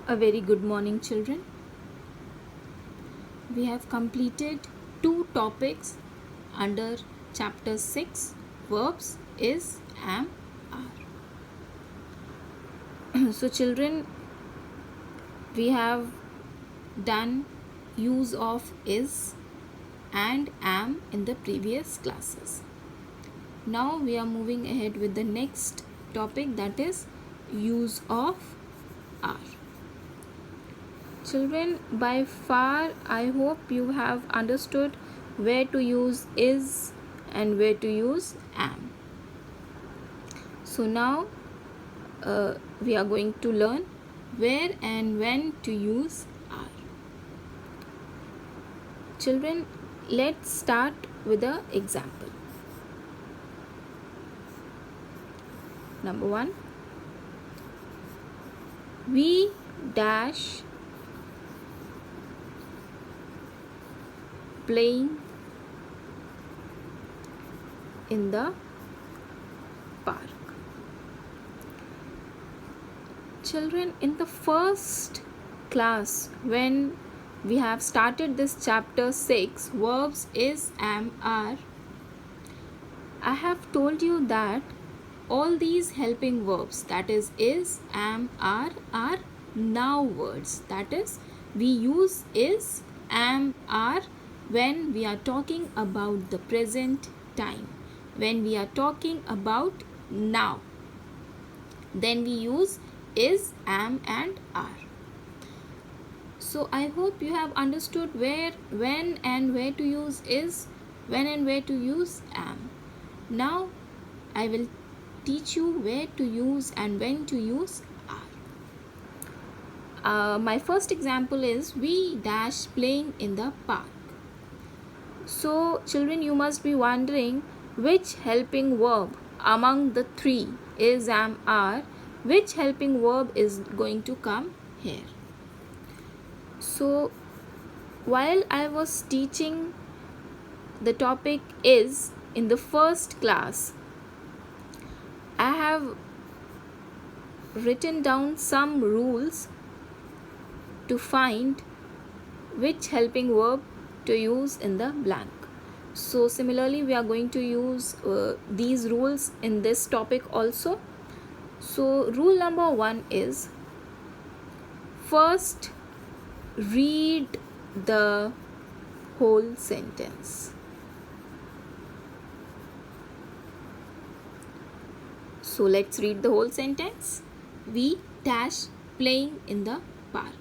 A very good morning, children. We have completed two topics under chapter 6 verbs is, am, are. So, children, we have done use of is and am in the previous classes. Now, we are moving ahead with the next topic, that is use of are. Children, by far I hope you have understood where to use is and where to use am. So now we are going to learn where and when to use are. Children, let's start with an example. Number 1, we dash playing in the park. Children, in the first class when we have started this chapter 6 verbs is, am, are, I have told you that all these helping verbs, that is, am, are now words. That is, we use is, am, are when we are talking about the present time. When we are talking about now, then we use is, am, and are. So I hope you have understood where, when, and where to use is, when and where to use am. Now I will teach you where to use and when to use are. My first example is we dash playing in the park. So children, you must be wondering which helping verb among the three is, am, are, which helping verb is going to come here. So while I was teaching the topic is in the first class, I have written down some rules to find which helping verb to use in the blank. So similarly, we are going to use these rules in this topic also. So rule number 1 is, first read the whole sentence. So let's read the whole sentence. We dash playing in the park.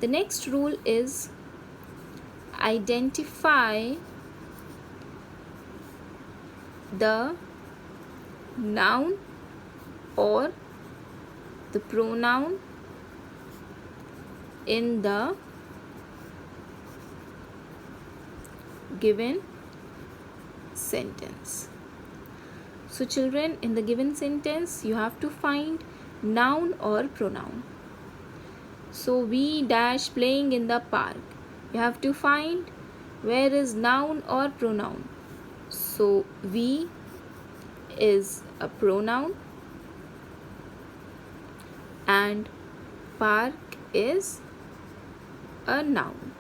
The next rule is identify the noun or the pronoun in the given sentence. So children, in the given sentence you have to find noun or pronoun. So we dash playing in the park. You have to find where is noun or pronoun. So we is a pronoun and park is a noun.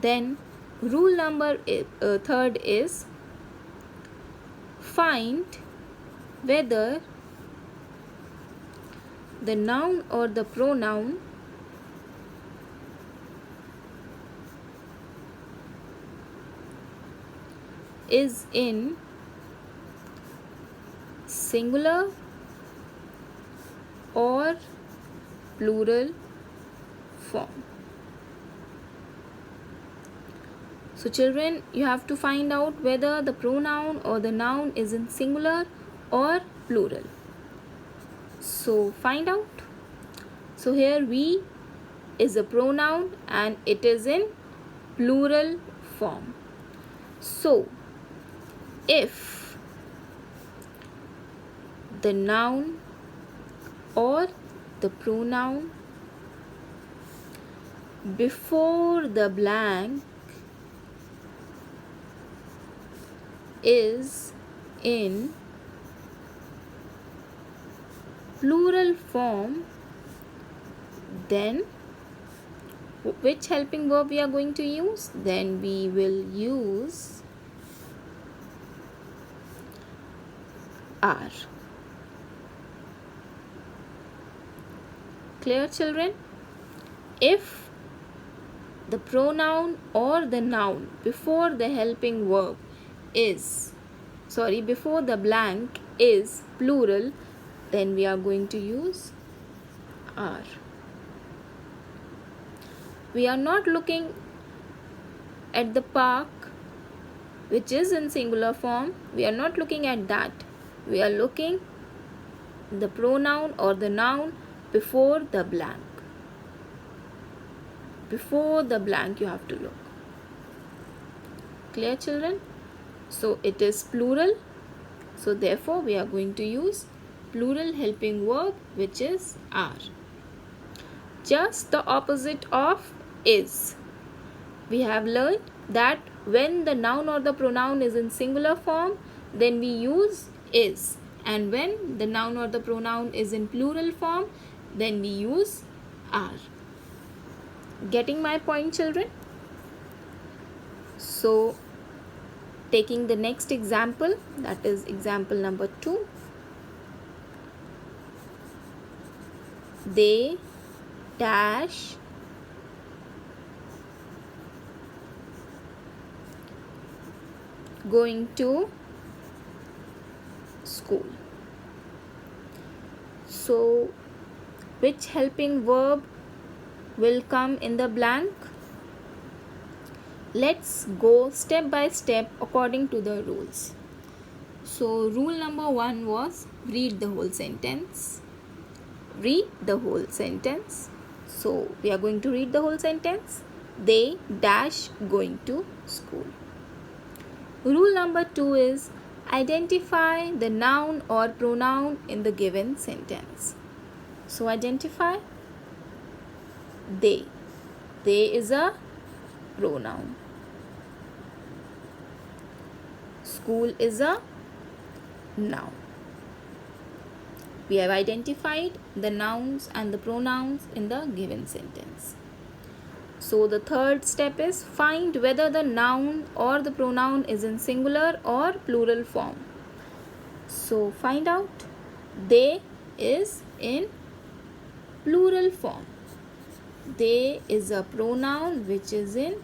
Then rule number 3 is find whether the noun or the pronoun is in singular or plural form. So children, you have to find out whether the pronoun or the noun is in singular or plural. So find out. So here we is a pronoun and it is in plural form. So if the noun or the pronoun before the blank is in plural form, Then which helping verb we are going to use? Then we will use are. Clear, children? If the pronoun or the noun before the helping verb before the blank is plural, then we are going to use are. We are not looking at the park which is in singular form. We are not looking at that. We are looking the pronoun or the noun before the blank. Before the blank you have to look. Clear, children? So it is plural. So therefore we are going to use plural helping verb, which is are. Just the opposite of is. We have learned that when the noun or the pronoun is in singular form, then we use is. And when the noun or the pronoun is in plural form, then we use are. Getting my point, children? So, taking the next example, that is example number 2. They dash going to school. So, which helping verb will come in the blank? Let's go step by step according to the rules. So, rule number 1 was read the whole sentence. Read the whole sentence. So, we are going to read the whole sentence. They dash going to school. Rule number 2 is identify the noun or pronoun in the given sentence. So, identify they. They is a pronoun. School is a noun. We have identified the nouns and the pronouns in the given sentence. So the third step is find whether the noun or the pronoun is in singular or plural form. So find out. They is in plural form. They is a pronoun which is in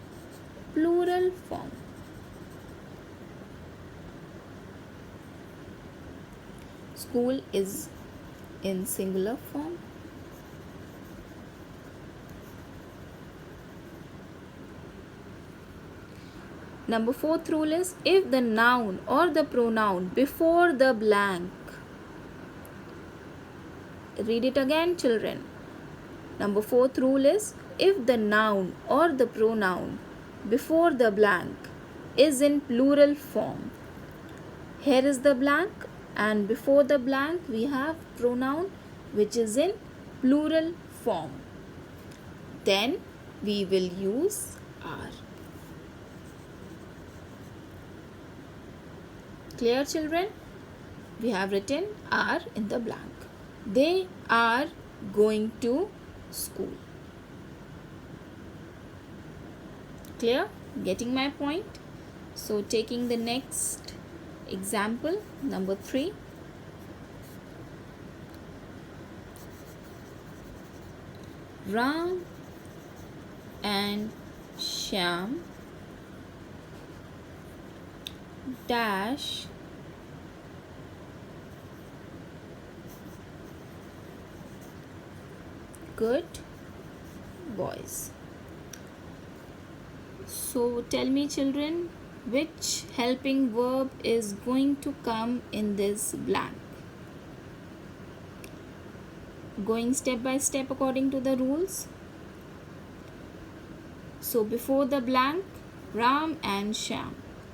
plural form. School is in singular form. Number 4th rule is if the noun or the pronoun before the blank. Read it again, children. Number 4th rule is if the noun or the pronoun before the blank is in plural form. Here is the blank, and before the blank we have pronoun which is in plural form. Then we will use are. Clear, children? We have written are in the blank. They are going to school. Clear? Getting my point? So taking the next example, number 3. Ram and Shyam dash good boys. So tell me, children, which helping verb is going to come in this blank? Going step by step according to the rules. So before the blank, Ram and Shyam.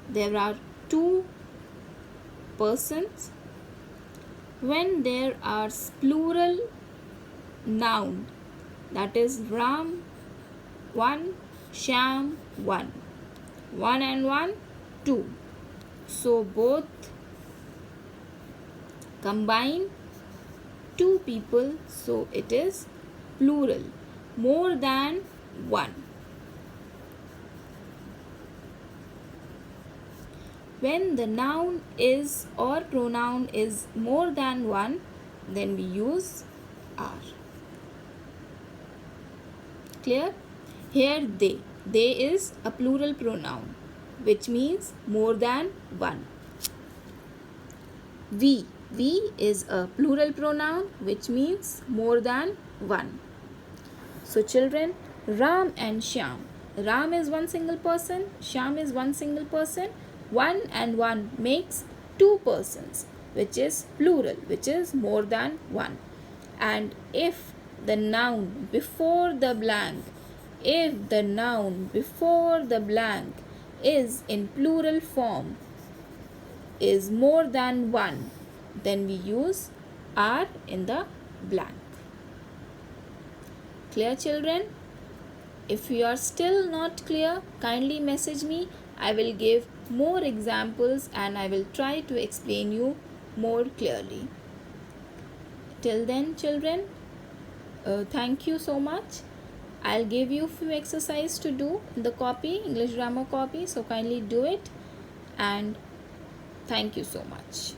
There are 2 persons. When there are plural noun, that is Ram 1, Shyam 1. 1 and 1, 2. So both combine 2 people, so it is plural. more than one. When the noun is or pronoun is more than one, then we use are. Clear? Here they. They is a plural pronoun, which means more than one. We. We is a plural pronoun, which means more than one. So children, Ram and Shyam. Ram is one single person, Shyam is one single person. One and one makes two persons, which is plural, which is more than one. And if the noun before the blank, if the noun before the blank is in plural form, is more than one, then we use are in the blank. Clear, children? If you are still not clear, kindly message me. I will give more examples and I will try to explain you more clearly. Till then, children, thank you so much. I'll give you few exercises to do in the copy, English grammar copy. So kindly do it, and thank you so much.